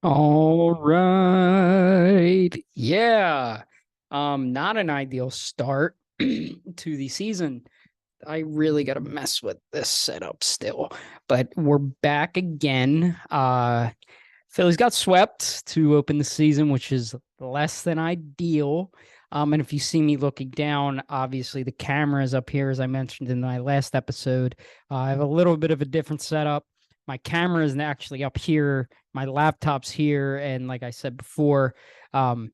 All right. Yeah. Not an ideal start to the season. I really got to mess with this setup still, but we're back again. Phillies got swept to open the season, which is less than ideal. And if you see me looking down, obviously the camera is up here, as I mentioned in my last episode. I have a little bit of a different setup. My camera is actually up here. My laptop's here, and like I said before, um,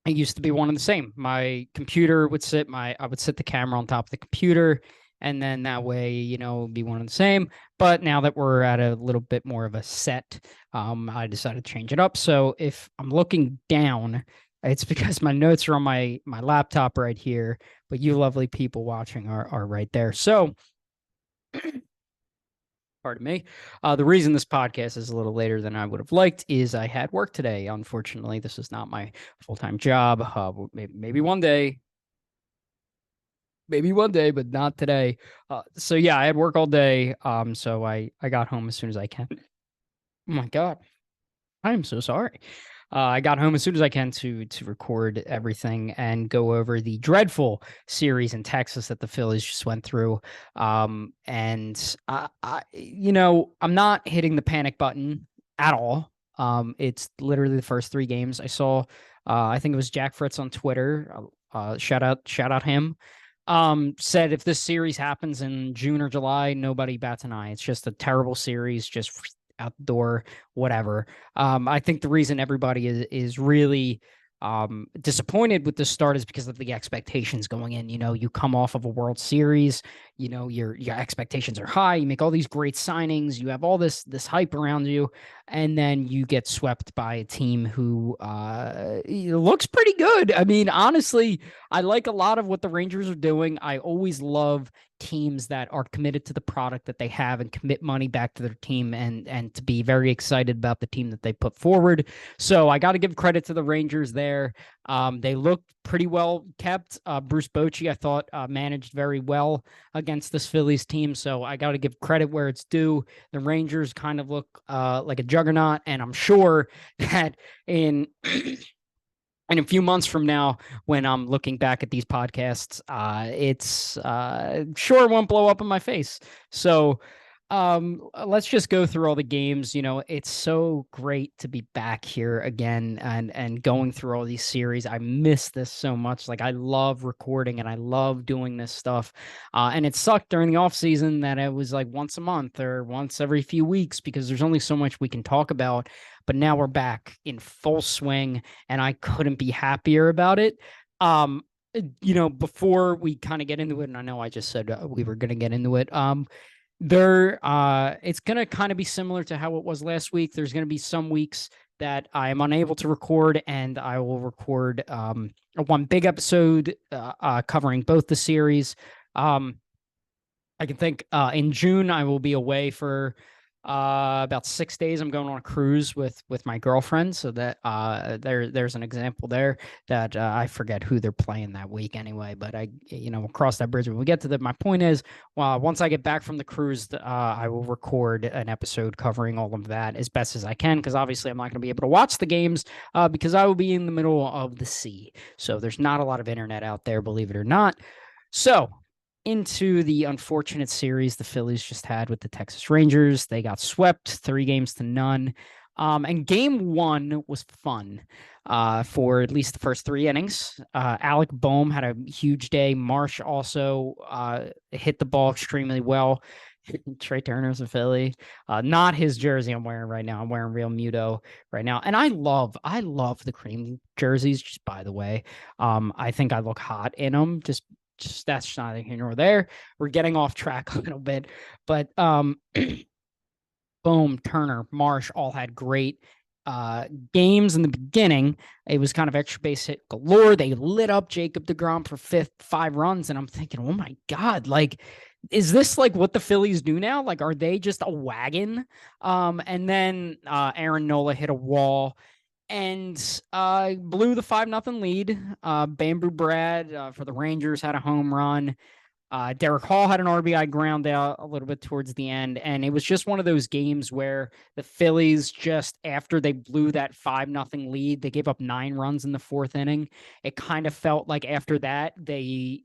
it used to be one and the same. My computer would I would sit the camera on top of the computer, and then that way, it'd be one and the same. But now that we're at a little bit more of a set, I decided to change it up. So if I'm looking down, it's because my notes are on my laptop right here, but you lovely people watching are right there. So pardon me. The reason this podcast is a little later than I would have liked is I had work today. Unfortunately, this is not my full time job. Maybe maybe one day, but not today. So yeah, I had work all day. So I got home as soon as I can. Oh my god, I am so sorry. I got home as soon as I can to record everything and go over the dreadful series in Texas that the Phillies just went through. And I'm not hitting the panic button at all. It's literally the first three games I saw. I think it was Jack Fritz on Twitter. Shout out him. Said if this series happens in June or July, nobody bats an eye. It's just a terrible series, just out the door, whatever. I think the reason everybody is really disappointed with this start is because of the expectations going in. You come off of a World Series, your expectations are high. You make all these great signings, you have all this hype around you, and then you get swept by a team who looks pretty good. I mean, honestly, I like a lot of what the Rangers are doing. I always love teams that are committed to the product that they have and commit money back to their team and to be very excited about the team that they put forward. So I got to give credit to the Rangers there. They looked pretty well kept. Bruce Bochy, I thought, managed very well against this Phillies team. So I got to give credit where it's due. The Rangers kind of look like a juggernaut, and I'm sure that in in a few months from now, when I'm looking back at these podcasts, it's sure it won't blow up in my face. So let's just go through all the games. It's so great to be back here again and going through all these series. I miss this so much. Like, I love recording and I love doing this stuff. And it sucked during the off season that it was like once a month or once every few weeks because there's only so much we can talk about. But now we're back in full swing, and I couldn't be happier about it. Before we kind of get into it, and I know I just said we were going to get into it. It's going to kind of be similar to how it was last week. There's going to be some weeks that I am unable to record, and I will record one big episode covering both the series. I can think in June I will be away for about 6 days. I'm going on a cruise with my girlfriend, so that there's an example there that I forget who they're playing that week anyway. But we'll cross that bridge when we get to that. My point is, well, once I get back from the cruise, I will record an episode covering all of that as best as I can, because obviously I'm not going to be able to watch the games because I will be in the middle of the sea, so there's not a lot of internet out there, believe it or not. So into the unfortunate series the Phillies just had with the Texas Rangers. They got swept 3 games to none. And game one was fun for at least the first 3 innings. Alec Bohm had a huge day. Marsh also hit the ball extremely well. Trey Turner's a Philly. Not his jersey I'm wearing right now. I'm wearing Real Muto right now. And I love the cream jerseys, just by the way. I think I look hot in them. Just that's neither here nor there. We're getting off track a little bit, but Bohm, Turner, Marsh all had great games in the beginning. It was kind of extra base hit galore. They lit up Jacob DeGrom for 5 runs, and I'm thinking, oh my god, like, is this like what the Phillies do now? Like, are they just a wagon? And then Aaron Nola hit a wall and blew the 5-0 lead. Bamboo Brad for the Rangers had a home run. Derek Hall had an RBI ground out a little bit towards the end, and it was just one of those games where the Phillies, just after they blew that 5-0 lead, they gave up 9 runs in the 4th inning. It kind of felt like after that, the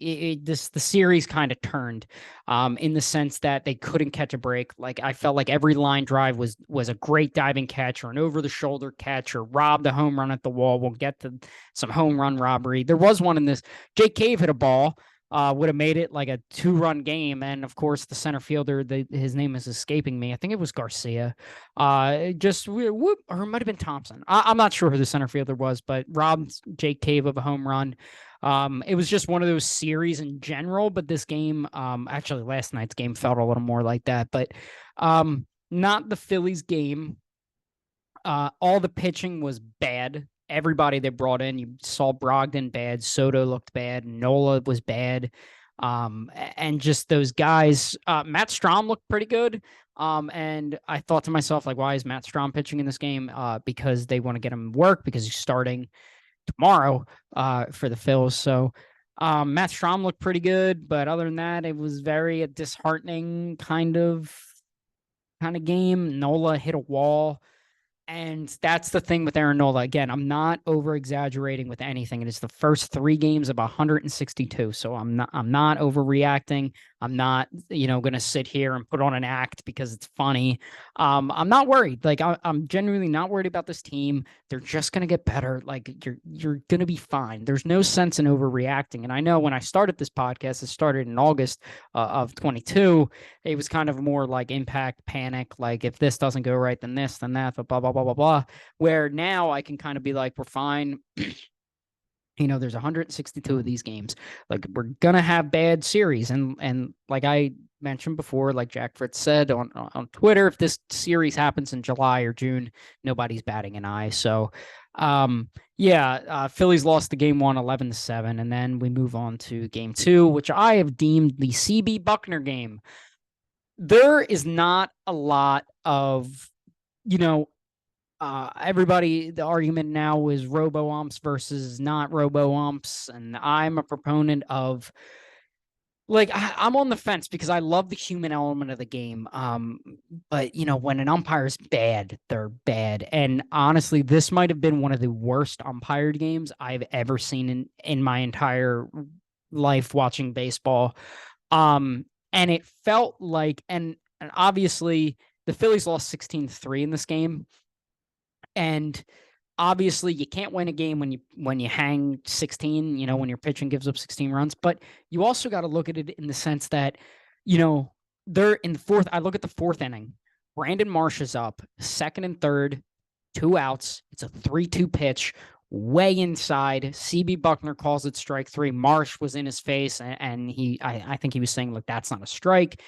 series kind of turned, in the sense that they couldn't catch a break. Like, I felt like every line drive was a great diving catch or an over the shoulder catch or robbed a home run at the wall. We'll get to some home run robbery. There was one in this. Jake Cave hit a ball, would have made it like a 2-run game. And of course, the center fielder, his name is escaping me. I think it was Garcia. Just whoop, or it might have been Thompson. I'm not sure who the center fielder was, but robbed Jake Cave of a home run. It was just one of those series in general, but this game, actually last night's game felt a little more like that, but not the Phillies game. All the pitching was bad. Everybody they brought in, you saw Brogdon bad, Soto looked bad, Nola was bad, and just those guys. Matt Strahm looked pretty good, and I thought to myself, like, why is Matt Strahm pitching in this game? Because they want to get him work because he's starting tomorrow for the Phils. So Matt Strahm looked pretty good, but other than that, it was very disheartening kind of game. Nola hit a wall. And that's the thing with Aaron Nola. Again, I'm not over exaggerating with anything. It is the first 3 games of 162. So I'm not overreacting. I'm not, going to sit here and put on an act because it's funny. I'm not worried. Like, I'm genuinely not worried about this team. They're just going to get better. Like, you're going to be fine. There's no sense in overreacting. And I know when I started this podcast, it started in August of 22. It was kind of more like impact, panic. Like, if this doesn't go right, then this, then that, but blah, blah, blah, blah, blah. Where now I can kind of be like, we're fine. There's 162 of these games. Like, we're gonna have bad series, and like I mentioned before, like Jack Fritz said on Twitter, if this series happens in July or June, nobody's batting an eye. So, Phillies lost the game 1, 11-7, and then we move on to game 2, which I have deemed the CB Buckner game. There is not a lot of, everybody, the argument now is robo-umps versus not robo-umps, and I'm a proponent of, like, I'm on the fence because I love the human element of the game. But when an umpire is bad, they're bad. And honestly, this might have been one of the worst umpired games I've ever seen in my entire life watching baseball. And it felt like, and obviously the Phillies lost 16-3 in this game. And obviously you can't win a game when you hang 16, when your pitching gives up 16 runs, but you also got to look at it in the sense that, they're in the 4th. I look at the 4th inning. Brandon Marsh is up, 2nd and 3rd, 2 outs. It's a 3-2 pitch, way inside. CB Buckner calls it strike 3. Marsh was in his face, and I think he was saying, look, that's not a strike.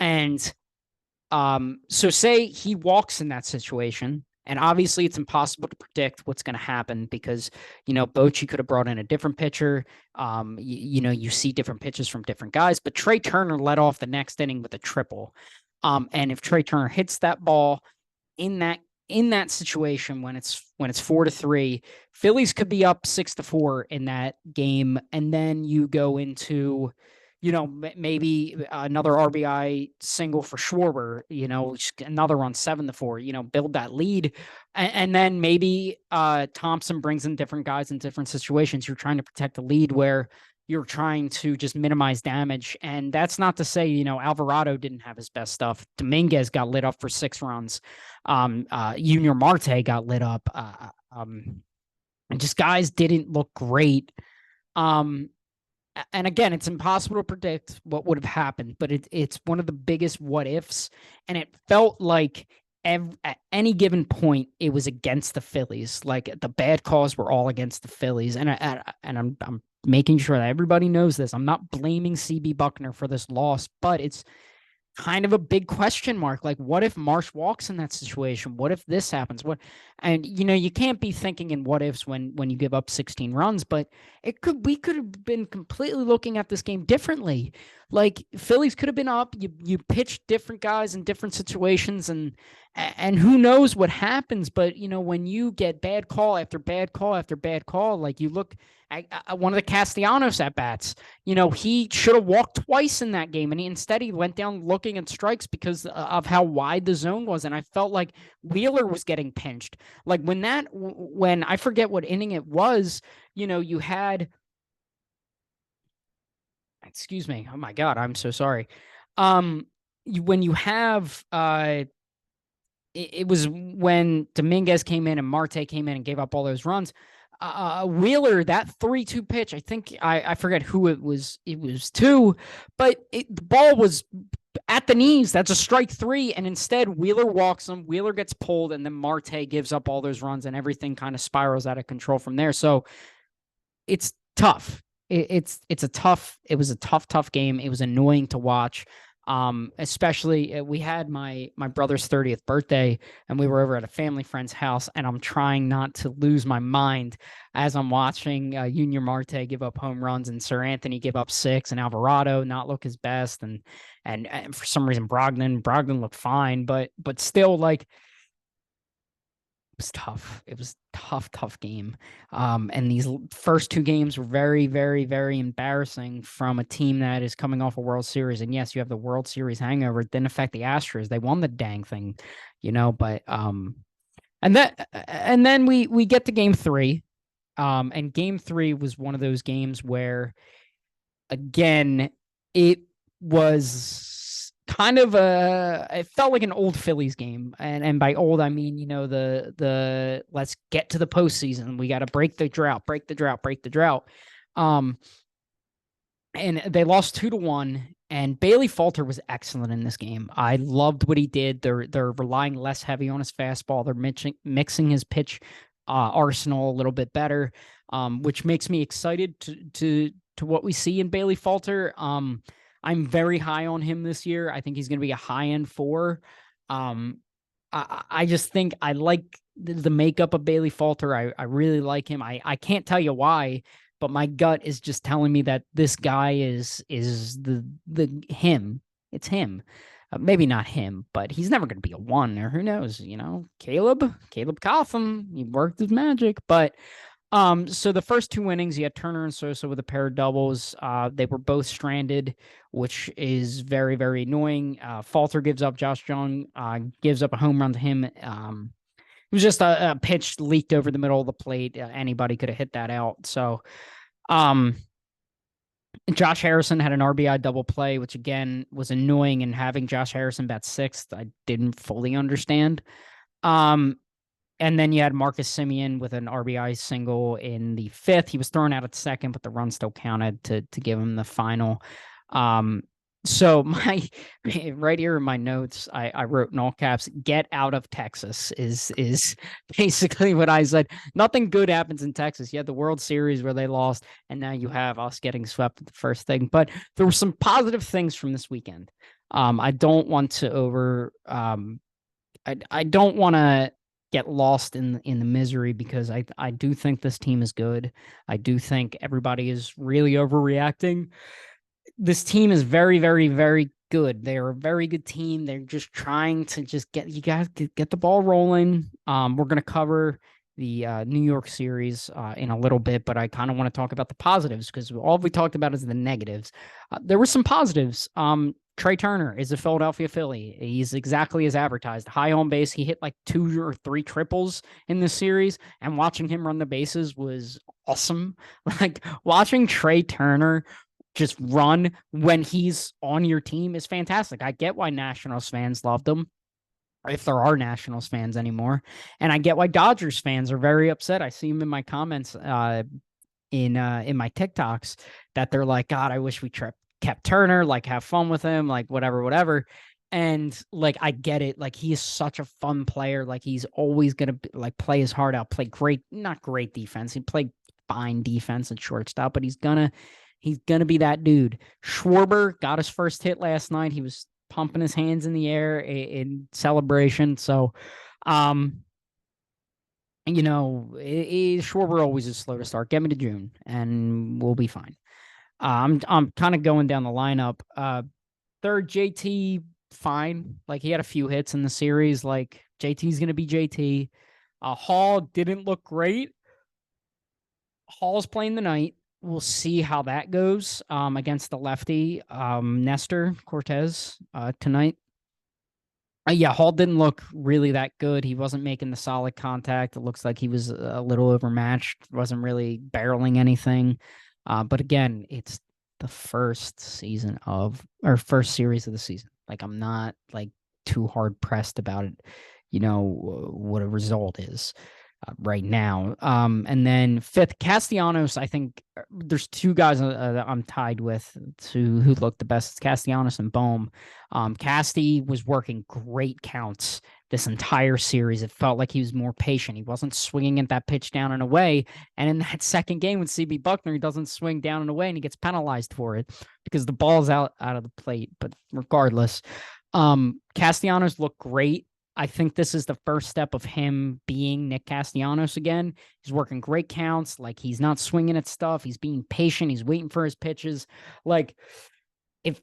And so say he walks in that situation. And obviously, it's impossible to predict what's going to happen because, Bochy could have brought in a different pitcher. You see different pitches from different guys. But Trey Turner led off the next inning with a triple. And if Trey Turner hits that ball in that situation when it's 4-3, Phillies could be up 6-4 in that game. And then you go into, maybe another RBI single for Schwarber, another run 7-4, build that lead. And then maybe Thompson brings in different guys in different situations. You're trying to protect the lead where you're trying to just minimize damage. And that's not to say, Alvarado didn't have his best stuff. Dominguez got lit up for 6 runs. Junior Marte got lit up. And just guys didn't look great. And again, it's impossible to predict what would have happened, but it's one of the biggest what ifs. And it felt like at any given point, it was against the Phillies. Like, the bad calls were all against the Phillies. And I'm making sure that everybody knows this. I'm not blaming CB Buckner for this loss, but it's kind of a big question mark. Like, what if Marsh walks in that situation? What if this happens? And you can't be thinking in what ifs when you give up 16 runs, but we could have been completely looking at this game differently. Like Phillies could have been up. You pitched different guys in different situations, and who knows what happens. But when you get bad call after bad call after bad call, like you look at one of the Castellanos at bats, he should have walked twice in that game, and instead he went down looking at strikes because of how wide the zone was. And I felt like Wheeler was getting pinched. Like when I forget what inning it was, you had. Excuse me. Oh my God, I'm so sorry. When you have it was when Dominguez came in and Marte came in and gave up all those runs. Wheeler, that 3-2 pitch, I think I forget who it was. It was two, but the ball was at the knees. That's a strike three. And instead, Wheeler walks him. Wheeler gets pulled, and then Marte gives up all those runs, and everything kind of spirals out of control from there. So it's tough. It was a tough game. It was annoying to watch. Especially we had my brother's 30th birthday, and we were over at a family friend's house, and I'm trying not to lose my mind as I'm watching Junior Marte give up home runs and Sir Anthony give up 6, and Alvarado not look his best, and for some reason Brogdon looked fine, but still, like, was tough. It was tough game. And these first 2 games were very, very, very embarrassing from a team that is coming off a World Series. And yes, you have the World Series hangover. It didn't affect the Astros. They won the dang thing, but and then we get to game 3. And game 3 was one of those games where, again, it was kind of it felt like an old Phillies game, and by old I mean the let's get to the postseason. We got to break the drought. And they lost 2-1. And Bailey Falter was excellent in this game. I loved what he did. They're relying less heavy on his fastball. They're mixing his pitch arsenal a little bit better, which makes me excited to what we see in Bailey Falter. I'm very high on him this year. I think he's going to be a high-end 4. I just think I like the makeup of Bailey Falter. I really like him. I can't tell you why, but my gut is just telling me that this guy is the him. It's him. Maybe not him, but he's never going to be a 1, or who knows, Caleb Cotham, he worked his magic, but so the first 2 innings, you had Turner and Sosa with a pair of doubles. They were both stranded, which is very, very annoying. Falter gives up. Josh Jung gives up a home run to him. It was just a pitch leaked over the middle of the plate. Anybody could have hit that out. So Josh Harrison had an RBI double play, which again was annoying. And having Josh Harrison bat 6th, I didn't fully understand. And then you had Marcus Semien with an RBI single in the 5th. He was thrown out at second, but the run still counted to give him the final. So my right here in my notes, I wrote in all caps, "Get out of Texas" is basically what I said. Nothing good happens in Texas. You had the World Series where they lost, and now you have us getting swept at the first thing. But there were some positive things from this weekend. I don't want to I don't want to get lost in the misery, because I do think this team is good. I do think everybody is really overreacting. This team is very, very, very good. They're a very good team. They're just trying to get the ball rolling. We're going to cover the New York series in a little bit, but I kind of want to talk about the positives, because all we talked about is the negatives. There were some positives. Trey Turner is a Philadelphia Philly. He's exactly as advertised. High on base. He hit like 2 or 3 triples in this series, and watching him run the bases was awesome. Like, watching Trey Turner just run when he's on your team is fantastic. I get why Nationals fans loved him, if there are Nationals fans anymore, and I get why Dodgers fans are very upset. I see them in my comments in my TikToks that they're like, God, I wish we kept Turner, like, have fun with him, like, whatever. And like, I get it. Like, he is such a fun player. Like, he's always going to like play his heart out, play not great defense. He played fine defense and shortstop, but he's gonna be that dude. Schwarber got his first hit last night. He was pumping his hands in the air in celebration. So, Schwarber always is slow to start. Get me to June and we'll be fine. I'm kind of going down the lineup. Third, JT, fine. Like he had a few hits in the series. Like JT's gonna be JT. Hall didn't look great. Hall's playing the night. We'll see how that goes against the lefty Nestor Cortez tonight. Yeah, Hall didn't look really that good. He wasn't making the solid contact. It looks like he was a little overmatched. Wasn't really barreling anything. But again, it's the first first series of the season. Like I'm not like too hard pressed about it. What a result is right now. And then fifth, Castellanos. I think there's two guys that I'm tied with who look the best. It's Castellanos and Bohm. Casty was working great counts this entire series. It felt like he was more patient. He wasn't swinging at that pitch down and away. And in that second game with CB Bucknor, he doesn't swing down and away, and he gets penalized for it because the ball's out of the plate. But regardless, Castellanos looked great. I think this is the first step of him being Nick Castellanos again. He's working great counts. Like he's not swinging at stuff. He's being patient. He's waiting for his pitches. It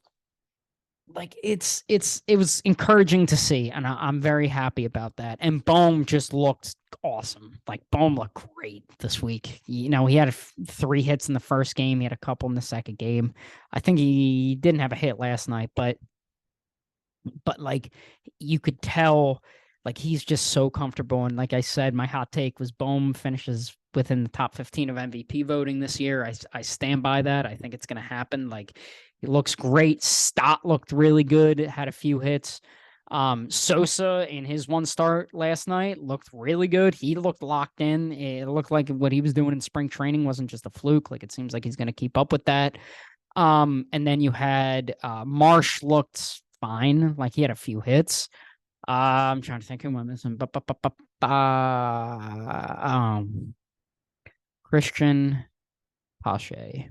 was encouraging to see, and I'm very happy about that. And Bohm just looked awesome. Like Bohm looked great this week. He had 3 hits in the first game. He had a couple in the second game. I think he didn't have a hit last night, but like you could tell like he's just so comfortable. And like I said, my hot take was Bohm finishes within the top 15 of MVP voting this year. I stand by that. I think it's going to happen. Like he looks great. Stott looked really good. Had a few hits. Sosa in his one start last night looked really good. He looked locked in. It looked like what he was doing in spring training wasn't just a fluke. Like it seems like he's going to keep up with that. And then you had Marsh looked fine. Like he had a few hits. I'm trying to think who am I missing. Christian Pache.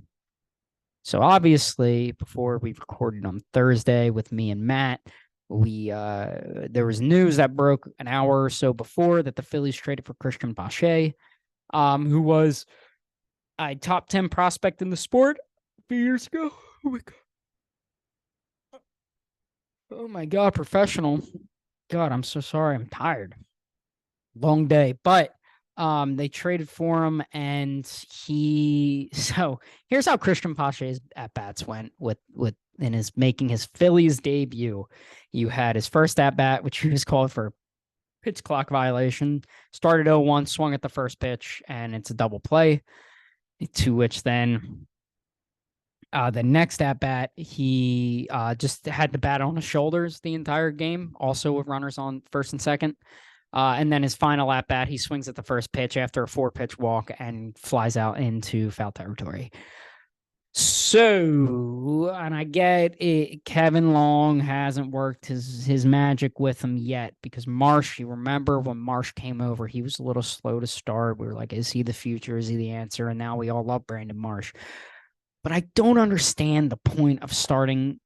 So obviously, before we recorded on Thursday with me and Matt, there was news that broke an hour or so before that the Phillies traded for Christian Pache, who was a top 10 prospect in the sport a few years ago. Oh my god. Oh my god, professional. God, I'm so sorry. I'm tired. Long day. But they traded for him, and so here's how Christian Pache's at bats went with in his making his Phillies debut. You had his first at bat, which he was called for pitch clock violation. Started 0-1, swung at the first pitch, and it's a double play. To which then the next at bat, he just had the bat on his shoulders the entire game, also with runners on first and second. And then his final at bat, he swings at the first pitch after a 4-pitch walk and flies out into foul territory. So, and I get it, Kevin Long hasn't worked his magic with him yet because Marsh, you remember when Marsh came over, he was a little slow to start. We were like, is he the future? Is he the answer? And now we all love Brandon Marsh. But I don't understand the point of starting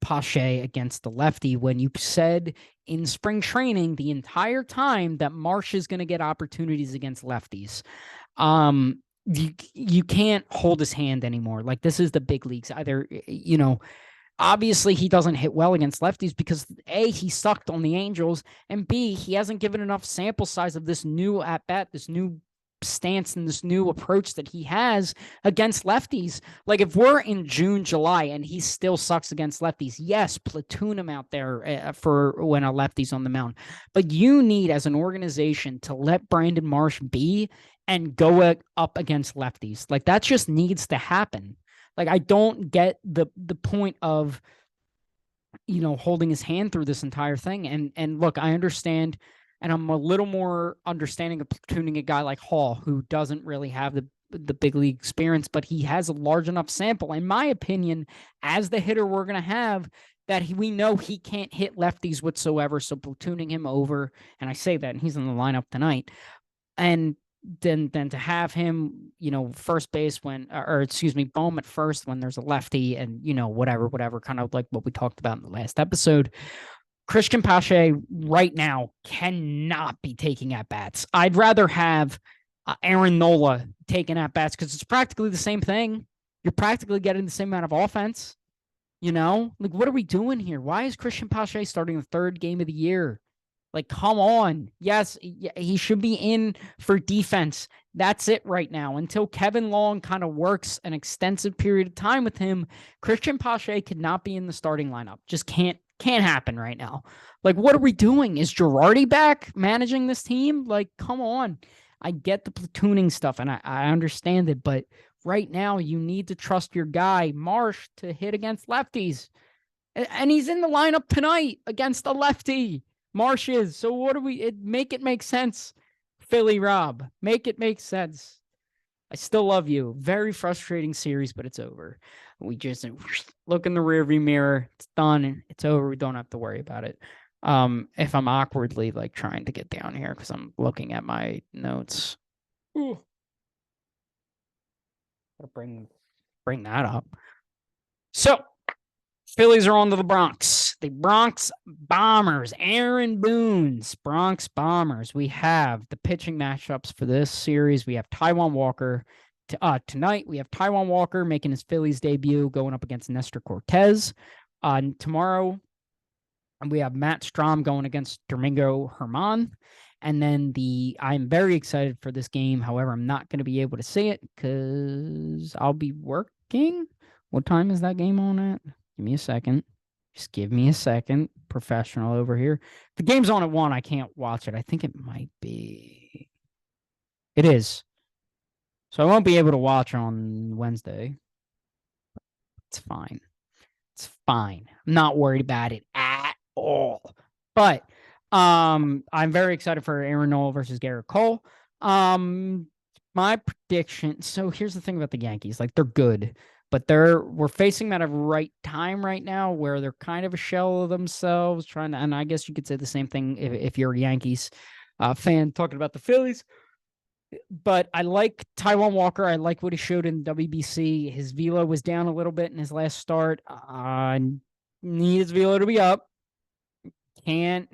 Pache against the lefty when you said in spring training the entire time that Marsh is going to get opportunities against lefties. You can't hold his hand anymore. Like this is the big leagues. Either, obviously he doesn't hit well against lefties because A, he sucked on the Angels, and B, he hasn't given enough sample size of this new at bat, this new stance and this new approach that he has against lefties. Like if we're in June, July, and he still sucks against lefties, yes, platoon him out there for when a lefty's on the mound. But you need, as an organization, to let Brandon Marsh be and go up against lefties. Like that just needs to happen. Like I don't get the point of holding his hand through this entire thing. And look, I understand. And I'm a little more understanding of platooning a guy like Hall, who doesn't really have the big league experience, but he has a large enough sample, in my opinion, as the hitter we're going to have, that we know he can't hit lefties whatsoever. So platooning him over, and I say that, and he's in the lineup tonight. And then to have him, first base Bohm at first when there's a lefty, and whatever, kind of like what we talked about in the last episode. Christian Pache right now cannot be taking at bats. I'd rather have Aaron Nola taking at bats because it's practically the same thing. You're practically getting the same amount of offense. You know, like, what are we doing here? Why is Christian Pache starting the third game of the year? Like, come on. Yes, he should be in for defense. That's it right now. Until Kevin Long kind of works an extensive period of time with him, Christian Pache could not be in the starting lineup. Just can't happen right now. Like, what are we doing? Is Girardi back managing this team? Like, come on. I get the platooning stuff and I understand it, but right now you need to trust your guy, Marsh, to hit against lefties. And he's in the lineup tonight against a lefty. Marsh is. So what do we make it make sense? Philly Rob. Make it make sense. I still love you. Very frustrating series, but it's over. We just look in the rearview mirror. It's done. It's over. We don't have to worry about it. If I'm awkwardly like trying to get down here because I'm looking at my notes. Ooh. Gotta bring that up. So Phillies are on to the Bronx. The Bronx Bombers, Aaron Boone's Bronx Bombers. We have the pitching matchups for this series. We have Taijuan Walker. Tonight, we have Taijuan Walker making his Phillies debut, going up against Nestor Cortez. Tomorrow, we have Matt Strahm going against Domingo Germán. And then I'm very excited for this game. However, I'm not going to be able to see it because I'll be working. What time is that game on at? Give me a second. Just give me a second. Professional over here. The game's on at 1. I can't watch it. I think it might be. It is. So I won't be able to watch on Wednesday. It's fine. It's fine. I'm not worried about it at all. But I'm very excited for Aaron Nola versus Garrett Cole. My prediction. So here's the thing about the Yankees. Like, they're good. But we're facing them at a right time right now where they're kind of a shell of themselves, trying to, and I guess you could say the same thing if you're a Yankees fan talking about the Phillies. But I like Taijuan Walker. I like what he showed in WBC. His velo was down a little bit in his last start. Need his velo to be up. Can't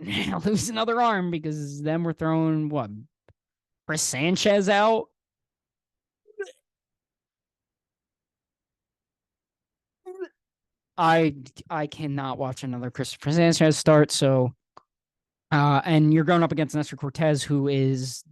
lose another arm because then we're throwing what? Chris Sanchez out. I cannot watch another Christopher Sanchez start. So, and you're going up against Nestor Cortez, who is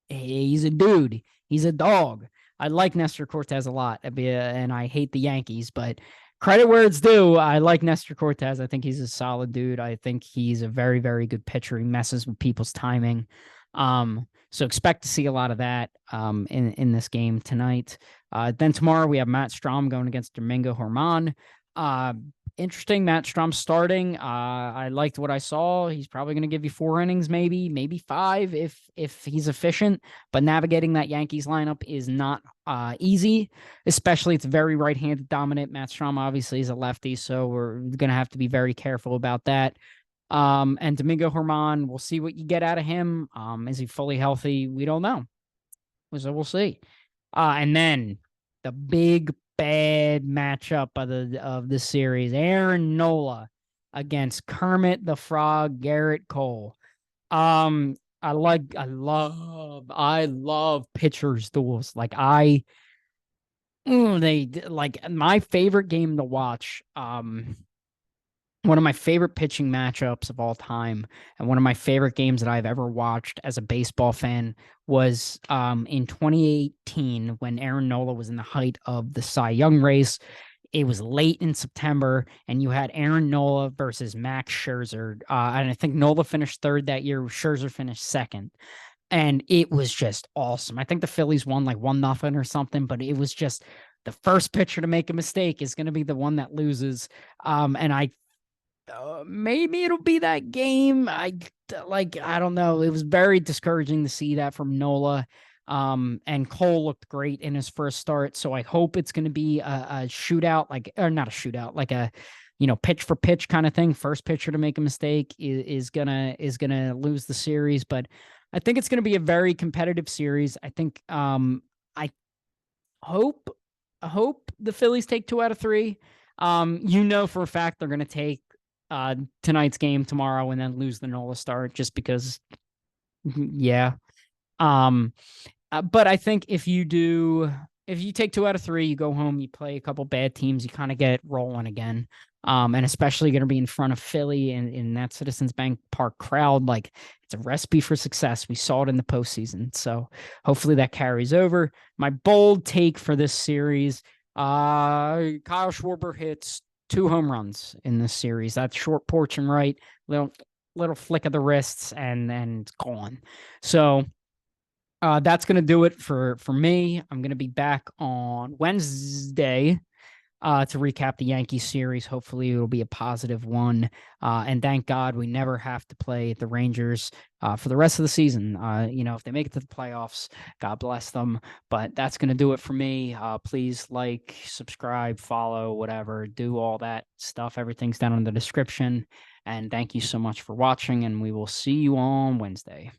he's a dude. He's a dog. I like Nestor Cortez a lot, and I hate the Yankees, but credit where it's due. I like Nestor Cortez. I think he's a solid dude. I think he's a very, very good pitcher. He messes with people's timing. So expect to see a lot of that in this game tonight. Then tomorrow we have Matt Strahm going against Domingo Germán. Interesting. Matt Strahm starting. I liked what I saw. He's probably going to give you 4 innings, maybe 5 if he's efficient. But navigating that Yankees lineup is not easy, especially it's very right-handed dominant. Matt Strahm obviously is a lefty, so we're going to have to be very careful about that. And Domingo Germán, we'll see what you get out of him. Is he fully healthy? We don't know. So we'll see. And then the big bad matchup of the series, Aaron Nola against Kermit the Frog, Garrett Cole. I love pitchers duels. Like they like my favorite game to watch. One of my favorite pitching matchups of all time, and one of my favorite games that I've ever watched as a baseball fan was in 2018 when Aaron Nola was in the height of the Cy Young race. It was late in September, and you had Aaron Nola versus Max Scherzer. And I think Nola finished 3rd that year. Scherzer finished 2nd. And it was just awesome. I think the Phillies won like 1-0 or something, but it was just the first pitcher to make a mistake is going to be the one that loses. And maybe it'll be that game. I don't know. It was very discouraging to see that from Nola. And Cole looked great in his first start. So I hope it's going to be a shootout, or not a shootout, like a, pitch for pitch kind of thing. First pitcher to make a mistake is gonna lose the series. But I think it's going to be a very competitive series. I think, I hope the Phillies take 2 out of 3. For a fact they're going to take tonight's game tomorrow and then lose the Nola start just because, yeah. But I think if you do if you take 2 out of 3, you go home, you play a couple bad teams, you kind of get rolling again. And especially going to be in front of Philly and in that Citizens Bank Park crowd, like it's a recipe for success. We saw it in the postseason, so hopefully that carries over. My bold take for this series: Kyle Schwarber hits 2 home runs in this series. That short porch and right, little flick of the wrists, and then it's gone. So that's going to do it for me. I'm going to be back on Wednesday to recap the Yankees series. Hopefully, it'll be a positive one. And thank God we never have to play the Rangers for the rest of the season. If they make it to the playoffs, God bless them. But that's going to do it for me. Please like, subscribe, follow, whatever. Do all that stuff. Everything's down in the description. And thank you so much for watching, and we will see you on Wednesday.